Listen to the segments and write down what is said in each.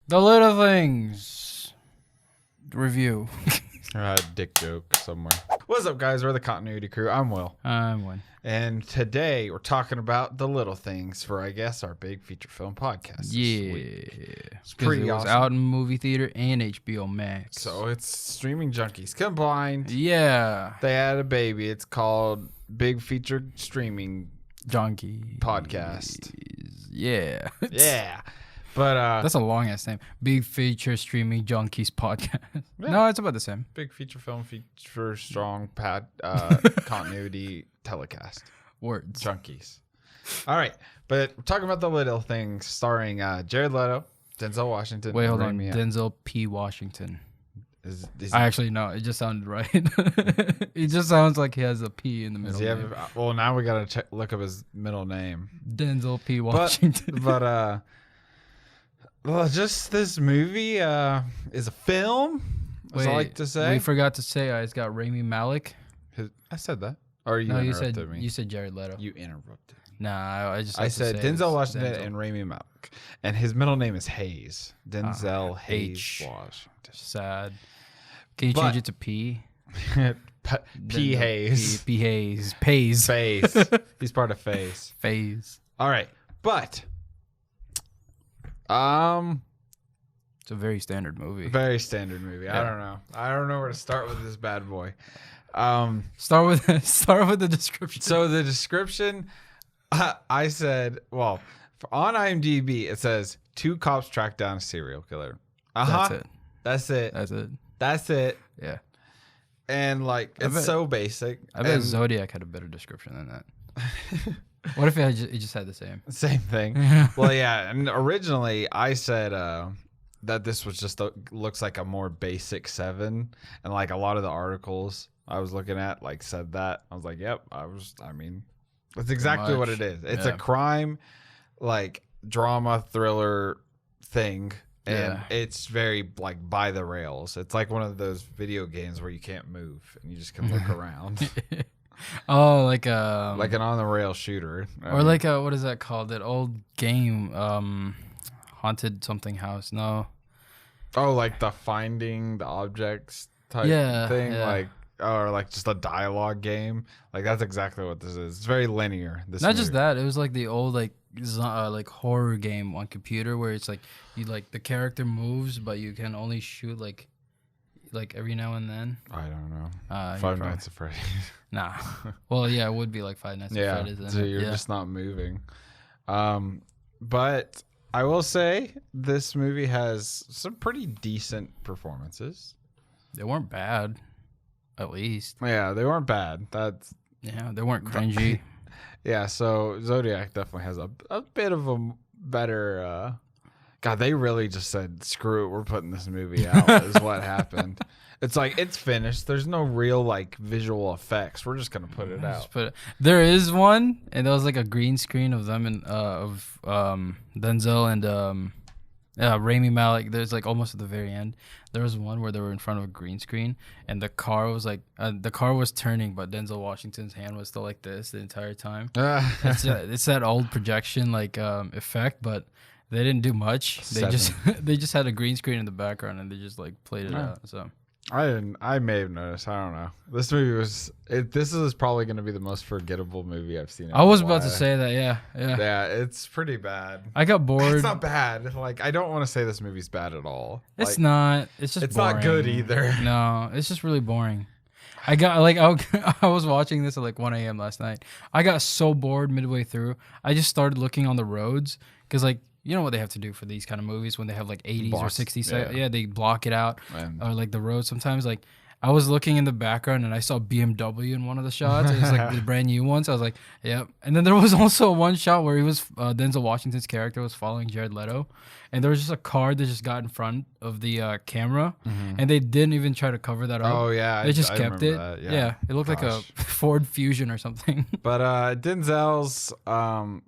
The Little Things review. Dick joke somewhere. What's up, guys? We're the Continuity Crew. I'm Will. I'm Wynne. And today we're talking about The Little Things for, I guess, our big feature film podcast. Yeah. It's pretty it was awesome. out in movie theater and HBO Max. So it's streaming junkies combined. Yeah. They had a baby. It's called Big Feature Streaming Junkie Podcast. Yeah. Yeah. But that's a long ass name. Big Feature Streaming Junkies Podcast. Yeah. No, it's about the same. big feature film feature strong continuity telecast. Words. Junkies. All right. But we're talking about The Little Things starring Jared Leto, Denzel Washington. Wait, hold on. Rami. Denzel P. Washington. Is I actually know. It just sounded right. It just sounds like he has a P in the middle. Well, now we got to look up his middle name. Denzel P. Washington. But well, just this movie is a film, as I like to say. We forgot to say it's got Rami Malek. I said that. Or you interrupted me. You said Jared Leto. You interrupted me. Nah, I said Denzel Washington and Rami Malek. And his middle name is Hayes. Denzel Hayes Washington. Sad. Can you change it to P? P. Hayes. P. Hayes. Pays. Phase. He's part of Phase. Phase. All right. But it's a very standard movie. very standard movie. Yeah. I don't know where to start with this bad boy. Start with the description. So the description, I said, well, on IMDb it says 2 cops track down a serial killer. That's it. That's it. That's it. That's it. Yeah. And like it's so basic. I bet Zodiac had a better description than that. What if it just had the same? Same thing. Well, yeah. And originally I said that this was just looks like a more basic 7, and like a lot of the articles I was looking at like said that. I was like, yep. I mean, that's exactly what it is. It's a crime, like drama thriller thing. And it's very like by the rails. It's like one of those video games where you can't move and you just can look around. Oh, like an on the rail shooter. Like what is that called? That old game, Haunted Something House. No. Oh, like the finding the objects type thing, or like just a dialogue game. Like that's exactly what this is. It's very linear. Not just that. It was like the old like horror game on computer where it's like you like the character moves, but you can only shoot like every now and then. I don't know. 5 Nights at Freddy's. Nah. Well, yeah, it would be like 5 Nights at Freddy's. So you're just not moving. But I will say this movie has some pretty decent performances. They weren't bad, at least. Yeah, they weren't bad. They weren't cringy. Yeah, so Zodiac definitely has a bit of a better. God, they really just said, "Screw it, we're putting this movie out." Is what happened. It's like it's finished. There's no real like visual effects. We're just gonna put it out. There is one, and there was like a green screen of them and of Denzel and Rami Malek. There's like almost at the very end. There was one where they were in front of a green screen, and the car was like the car was turning, but Denzel Washington's hand was still like this the entire time. It's that old projection like effect, but they didn't do much. They just had a green screen in the background, and they just like played it out. So. I may have noticed. I don't know. This movie was. This is probably going to be the most forgettable movie I've seen. I was about to say that. Yeah. Yeah, it's pretty bad. I got bored. It's not bad. Like I don't want to say this movie's bad at all. It's not. It's just. It's boring. not good either. No, it's just really boring. I got I was watching this at like 1 a.m. last night. I got so bored midway through. I just started looking on the roads because like. You know what they have to do for these kind of movies when they have like 80s or 60s? Yeah, they block it out. Or like the road sometimes. Like I was looking in the background and I saw BMW in one of the shots. It was like the brand new ones. I was like, yep. And then there was also one shot where he was Denzel Washington's character was following Jared Leto. And there was just a car that just got in front of the camera. And they didn't even try to cover that up. Oh, yeah. They just kept it. That, yeah. It looked like a Ford Fusion or something. But Denzel's,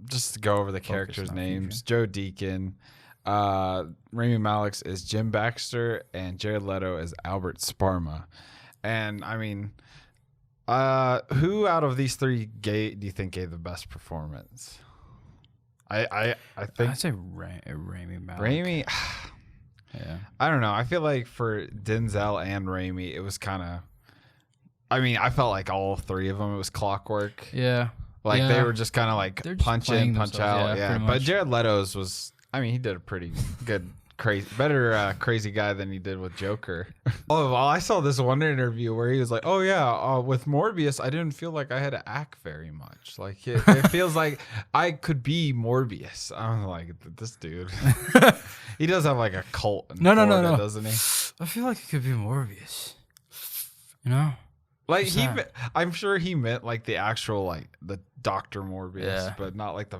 just to go over the characters' names, Joe Deacon, Rami Malek's is Jim Baxter, and Jared Leto is Albert Sparma. And, I mean, who out of these 3 do you think gave the best performance? I think I'd say Rami Malek. Rami, I don't know. I feel like for Denzel and Rami, it was kind of. I mean, I felt like all three of them. It was clockwork. Yeah. Like they were just kind of like They're just punch playing in, punch themselves, out. yeah, Yeah, pretty but much. Jared Leto's was. I mean, he did a pretty good, better crazy guy than he did with Joker. Oh, well, I saw this one interview where he was like, "Oh yeah, with Morbius, I didn't feel like I had to act very much. Like it feels like I could be Morbius." I'm like, this dude. He does have like a cult. In No, Florida, doesn't he? I feel like it could be Morbius. You know? Like What's he, that? I'm sure he meant like the actual like the Doctor Morbius, Yeah. but not like the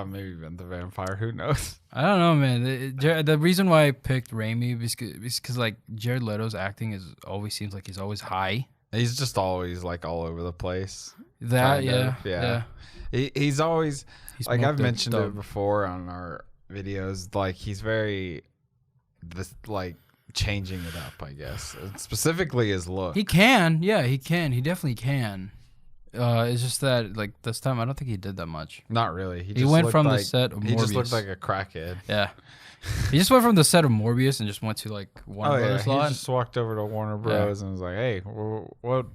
maybe even the vampire. Who knows? I don't know, man. The reason why I picked Raimi is because like Jared Leto's acting always seems like he's always high. He's just always like all over the place. That kind of, yeah. He's always like I've mentioned it before on our videos. Like he's very this like changing it up, I guess. Specifically his look. He can, yeah, he can. He definitely can. It's just that like this time I don't think he did that much. Not really. He went from the set of Morbius. He just looked like a crackhead. Yeah. He just went from the set of Morbius and just went to like Warner Brothers He lot. just walked over to Warner Bros. And was like, "Hey, what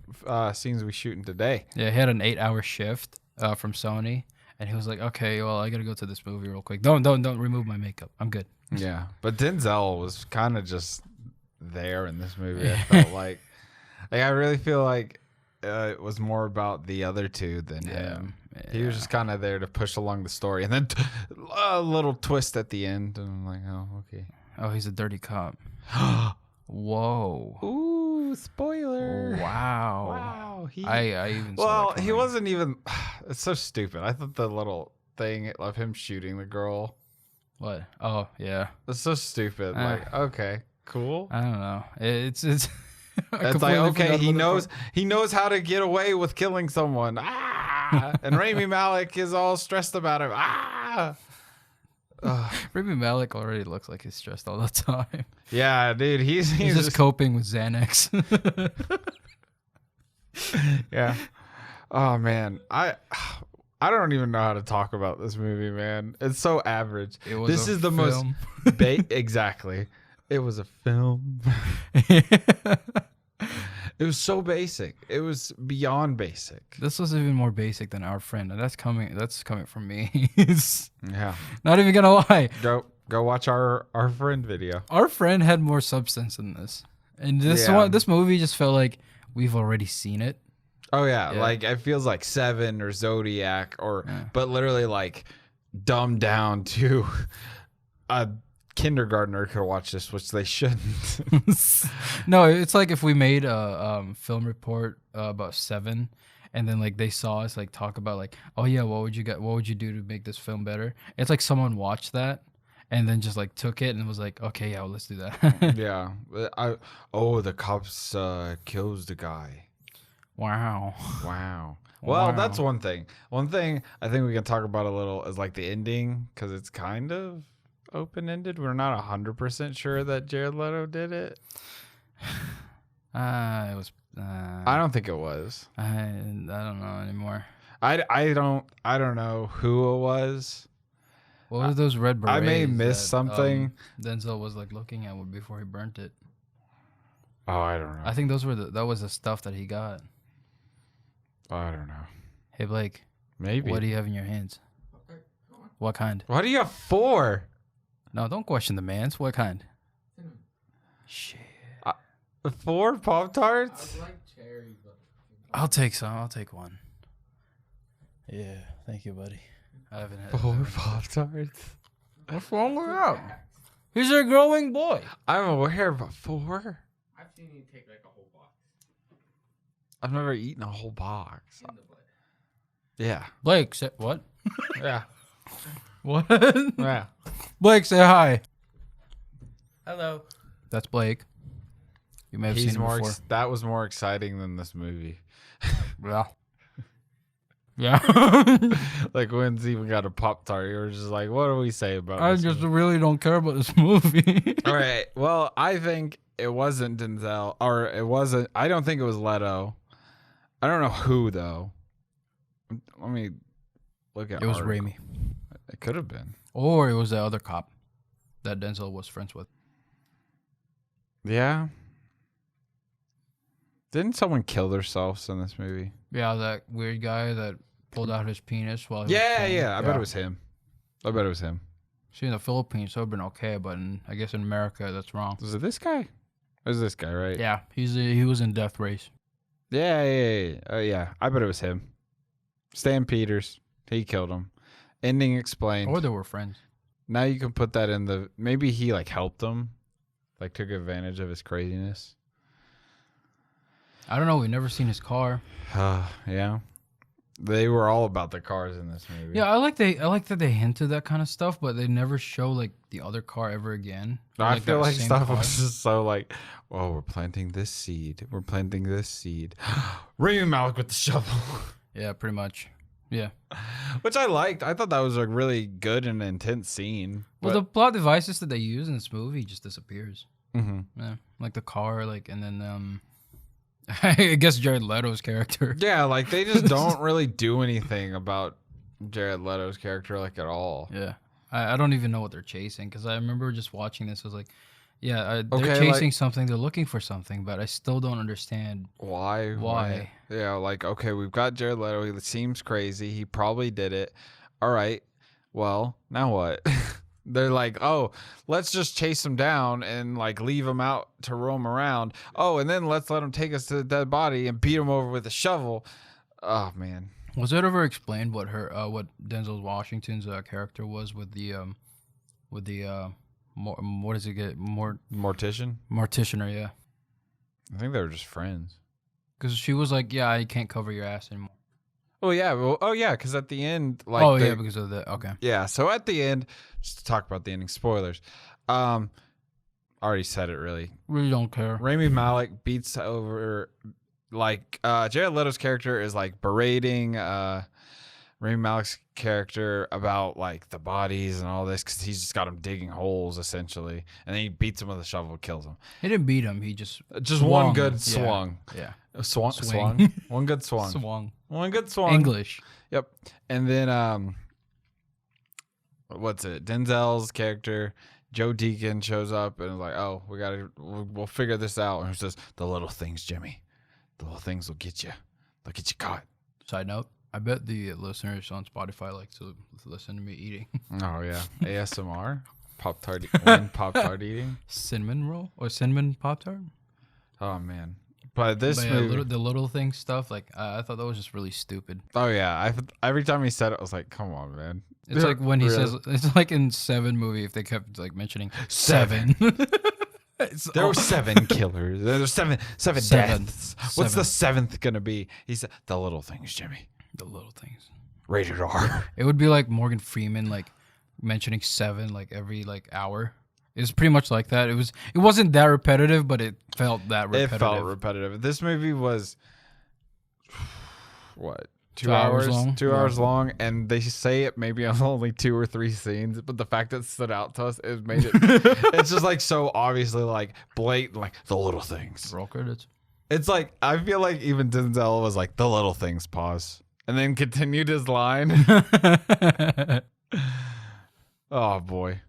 scenes are we shooting today?" Yeah, he had an 8-hour shift from Sony, and he was like, "Okay, well, I gotta go to this movie real quick. Don't remove my makeup. I'm good." Yeah, but Denzel was kind of just there in this movie. I felt like I really feel like it was more about the other two than him. Yeah. He was just kind of there to push along the story, and then a little twist at the end, and I'm like, oh, okay. Oh, he's a dirty cop. Whoa. Ooh, spoiler. Wow. Wow. I even saw that he wasn't even. It's so stupid. I thought the little thing of him shooting the girl. What? Oh, yeah. It's so stupid. Like, okay, cool. I don't know. It's It's like, okay, he knows how to get away with killing someone. And Rami Malek is all stressed about him. Rami Malek already looks like he's stressed all the time. Yeah, dude, he's just coping with Xanax. Yeah. Oh man, I don't even know how to talk about this movie, man. It's so average. This is the most exactly. It was a film. It was so basic. It was beyond basic. This was even more basic than Our Friend, and that's coming from me. Yeah. Not even gonna lie. Go watch our Friend video. Our Friend had more substance than this. And this movie just felt like we've already seen it. Oh yeah, like it feels like Seven or Zodiac but literally like dumbed down to a kindergartner could watch this, which they shouldn't. No, it's like if we made a film report about Seven, and then like they saw us like talk about like, oh yeah, what would you do to make this film better? It's like someone watched that and then just like took it and was like, okay, yeah, well, let's do that. Yeah. The cops kills the guy. Wow. Well, that's one thing. One thing I think we can talk about a little is like the ending, because it's kind of open-ended. We're not 100% sure that Jared Leto did it. It was. I don't think it was. I don't know anymore. I don't know who it was. What were those red berets? I may miss something. Denzel was like looking at before he burnt it. Oh, I don't know. I think that was the stuff that he got. I don't know. Hey Blake, maybe. What do you have in your hands? What kind? Why do you have 4? No, don't question the man's. What kind? Shit. 4 Pop-Tarts? I would like cherry, but I'll take some. I'll take one. Yeah, thank you, buddy. I haven't had 4 Pop-Tarts? What's wrong with that? He's a growing boy. I'm aware, but 4? I've seen you take like a whole box. I've never eaten a whole box. In the butt. Yeah. Blake, say what? Yeah. What? Yeah. Blake, say hi. Hello. That's Blake. You may have seen him before. That was more exciting than this movie. Yeah. Yeah. Like Wynn's even got a Pop-Tart. You were just like, what do we say about I this just movie? really don't care about this movie. All right. Well, I think it wasn't Denzel, or it wasn't. I don't think it was Leto. I don't know who though. Let me look at. It was article. Rami. It could have been. Or it was the other cop that Denzel was friends with. Yeah. Didn't someone kill themselves in this movie? Yeah, that weird guy that pulled out his penis while he was Yeah, playing. yeah. I bet it was him. I bet it was him. See, in the Philippines, that would have been okay, but I guess in America, that's wrong. Was it this guy? It was this guy, right? Yeah, he was in Death Race. Yeah. Oh, yeah. I bet it was him. Stan Peters. He killed him. Ending explained. Or they were friends. Now you can put that in the... Maybe he, like, helped him. Like, took advantage of his craziness. I don't know. We've never seen his car. Yeah. They were all about the cars in this movie. Yeah, I like that they hinted that kind of stuff, but they never show like the other car ever again. Or, I feel that like same stuff car. was just so like, oh, we're planting this seed. We're planting this seed. Rami Malek with the shovel. Yeah, pretty much. Yeah. Which I liked. I thought that was a really good and intense scene. Well, the plot devices that they use in this movie just disappears. Mhm. Yeah, like the car, like, and then I guess Jared Leto's character. Yeah, like they just don't really do anything about Jared Leto's character like at all. Yeah, I don't even know what they're chasing because I remember just watching this. I was like, yeah, they're Okay, chasing like- something, they're looking for something, but I still don't understand. Why? Yeah, like, okay, we've got Jared Leto. He seems crazy. He probably did it. All right. Well, now what? They're like, oh, let's just chase him down and like leave him out to roam around. Oh, and then let's let him take us to the dead body and beat him over with a shovel. Oh man. Was it ever explained what what Denzel Washington's character was with the what does it get Mortician? morticianer? Yeah, I think they were just friends. because she was like, yeah, I can't cover your ass anymore. Oh yeah. Well, oh yeah. Because at the end, like, Oh yeah, because of the okay. yeah. So at the end, just to talk about the ending, spoilers. Already said it. Really. Really don't care. Rami Malek beats over, like, Jared Leto's character is like berating Rami Malek's character about like the bodies and all this because he's just got him digging holes essentially, and then he beats him with a shovel, kills him. He didn't beat him. He just Just swung. one good Yeah. swung. Yeah. Swung. Swing. One good swung. Swung. One good swung. English. Yep. And then what's it? Denzel's character, Joe Deacon, shows up and is like, "Oh, we'll figure this out." And he says, "The little things, Jimmy. The little things will get you. They'll get you caught." Side note: I bet the listeners on Spotify like to listen to me eating Oh yeah, ASMR, Pop-Tart eating. cinnamon roll or cinnamon Pop-Tart. Oh man, but this But yeah, movie. the little thing stuff, like I thought that was just really stupid. Oh yeah, every time he said it, I was like, "Come on, man." It's like when he Really? says, it's like in Seven movie if they kept like mentioning seven. It's There all- were 7 killers. There were seven Seven. deaths. What's the 7th gonna be? He said, "The little things, Jimmy. the little things. Rated R." It would be like Morgan Freeman like mentioning seven like every like hour. It's pretty much like that. It wasn't that repetitive, but it felt that repetitive. It felt repetitive. This movie was what? 2 2 hours hours? long? 2 Yeah. hours long, and they say it maybe on only 2 or 3 scenes, but the fact that it stood out to us, it made it. It's just like so obviously like blatant, like the little things. Roll credits. It's like I feel like even Denzel was like the little things. Pause, and then continued his line. Oh boy.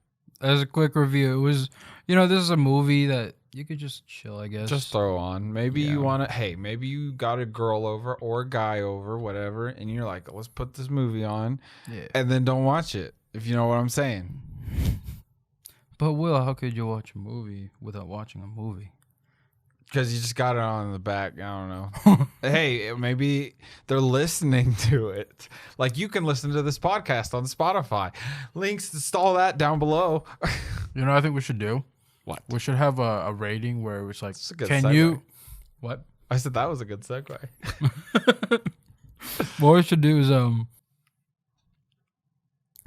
As a quick review, it was, this is a movie that you could just chill, I guess. Just throw on. Maybe Yeah. you want to, hey, maybe you got a girl over or a guy over, whatever, and you're like, let's put this movie on, Yeah. and then don't watch it, if you know what I'm saying. But Will, how could you watch a movie without watching a movie? Because you just got it on in the back. I don't know. Hey, maybe they're listening to it. Like you can listen to this podcast on Spotify. Links to all that down below. You know what I think we should do? What? We should have a rating where it's like, It's a good can segue. you... What? I said that was a good segue. What we should do is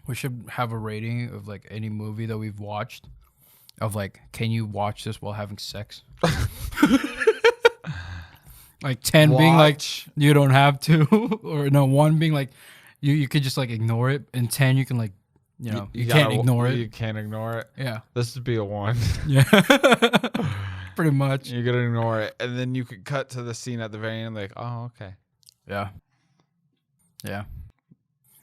we should have a rating of like any movie that we've watched of like, can you watch this while having sex? Like 10 being like Watch. you don't have to, or no, 1 being like you could just like ignore it, and 10 you can like you can't ignore You it. can't ignore it. Yeah, This would be a 1. yeah, pretty much. You're gonna ignore it, and then you could cut to the scene at the very end, like, oh, okay. Yeah, yeah.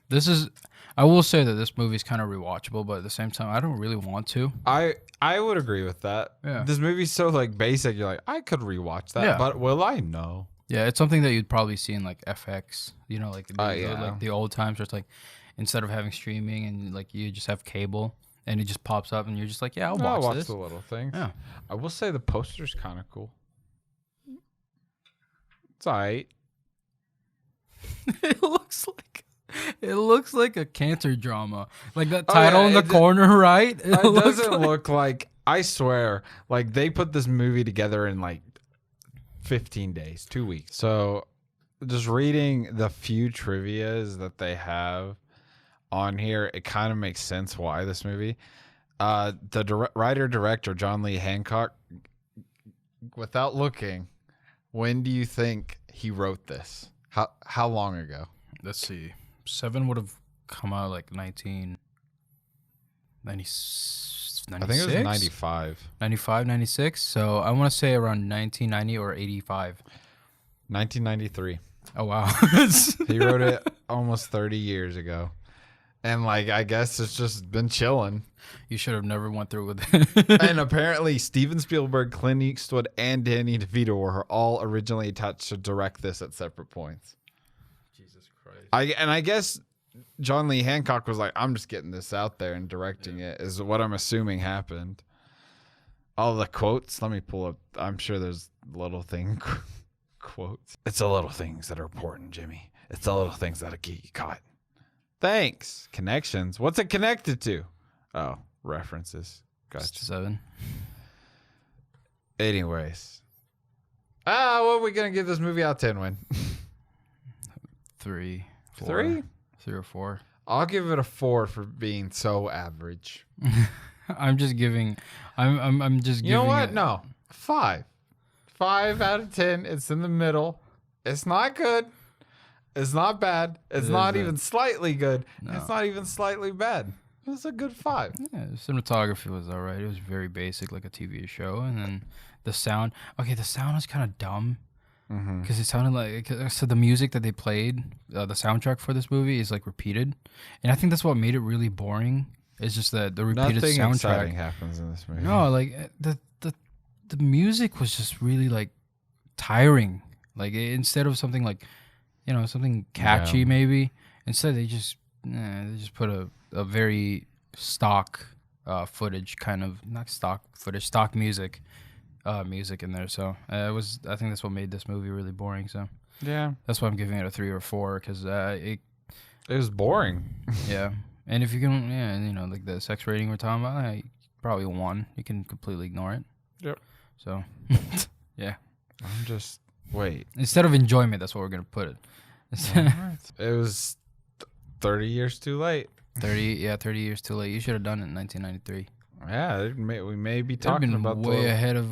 This is I will say that this movie's kind of rewatchable, but at the same time, I don't really want to. I would agree with that. Yeah. This movie's so like basic. You're like, I could rewatch that, Yeah. but will I? No. Yeah, it's something that you'd probably see in like FX, like Yeah. like the old times, where it's like instead of having streaming and like you just have cable and it just pops up and you're just like, yeah, I'll watch this. the little things. Yeah. I will say the poster's kind of cool. It's alright. It looks like a cancer drama, like that title in the it corner, right? It doesn't look like. I swear, like they put this movie together in like 15 days, 2 weeks. So, just reading the few trivias that they have on here, it kind of makes sense why this movie. The writer-director, John Lee Hancock, without looking, when do you think he wrote this? How long ago? Let's see. 7 would have come out like 1996. I think it was 95. 95, 96. So I want to say around 1990 or 85. 1993. Oh, wow. He wrote it almost 30 years ago. And like, I guess it's just been chilling. You should have never went through with it. And apparently Steven Spielberg, Clint Eastwood, and Danny DeVito were all originally attached to direct this at separate points. Jesus Christ. I guess John Lee Hancock was like, I'm just getting this out there and directing it, is what I'm assuming happened. All the quotes, let me pull up. I'm sure there's little thing quotes. It's the little things that are important, Jimmy. It's the little things that'll get you caught. Thanks. Connections. What's it connected to? Oh, references. Gotcha. 7. Anyways. What are we going to give this movie out of 10, Wynne? 3. 4. 3? 3 or 4. I'll give it a 4 for being so average. I'm just giving. I'm just giving. You know what? it- No. 5. 5 out of 10. It's in the middle. It's not good. It's not bad. It's It not isn't. even slightly good. No. It's not even slightly bad. It's a good 5. Yeah, the cinematography was alright. It was very basic, like a TV show, and then the sound. Okay, the sound was kind of dumb Mm-hmm. because it sounded like so the music that they played, the soundtrack for this movie is like repeated, and I think that's what made it really boring. It's just that the repeated Nothing soundtrack. exciting happens in this movie. No, like the music was just really like tiring. Like instead of something like, something catchy Yeah. maybe. Instead they just put a very stock footage kind of, not stock footage, stock music in there. So I think that's what made this movie really boring. So Yeah. that's why I'm giving it a 3 or 4 because It was boring. yeah. And if you can, like the sex rating we're talking about, probably 1. You can completely ignore it. Yep. So, yeah. I'm just... Wait. Instead of enjoyment, that's what we're gonna put it. It was 30 years too late. 30 years too late. You should have done it in 1993. Yeah, we may be It'd have talking been about way ahead of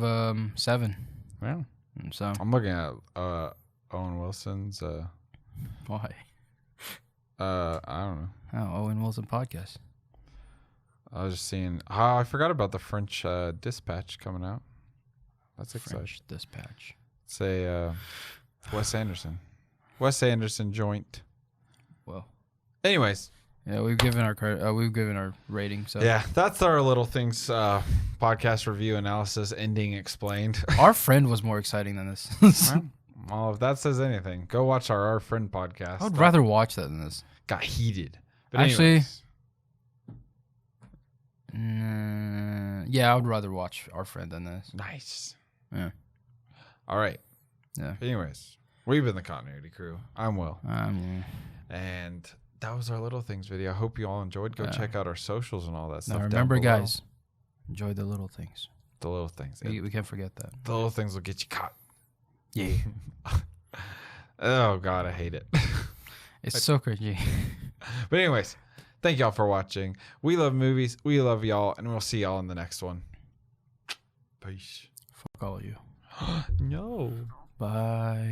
7. Yeah. So I'm looking at Owen Wilson's why? I don't know. Oh, Owen Wilson podcast. I was just seeing. Oh, I forgot about the French Dispatch coming out. That's exciting. French Dispatch. Say Wes Anderson. Wes Anderson joint. Well, Anyways, yeah, we've given our rating. So yeah, that's our Little Things podcast review analysis ending explained. our friend was more exciting than this. Well, if that says anything, go watch our Friend podcast. I would rather watch that than this. Got heated. But Actually, anyways. Yeah, I would rather watch Our Friend than this. Nice. Yeah. All right. Yeah. Anyways, we've been the Continuity Crew. I'm Will. Yeah. And that was our Little Things video. I hope you all enjoyed. Go check out our socials and all that stuff. Now down remember, below. guys, enjoy the little things. The little things. We can't forget that. The little things will get you caught. Yeah. Oh, God, I hate it. It's so cringy. But anyways, thank y'all for watching. We love movies. We love y'all. And we'll see y'all in the next one. Peace. Fuck all of you. No. Bye.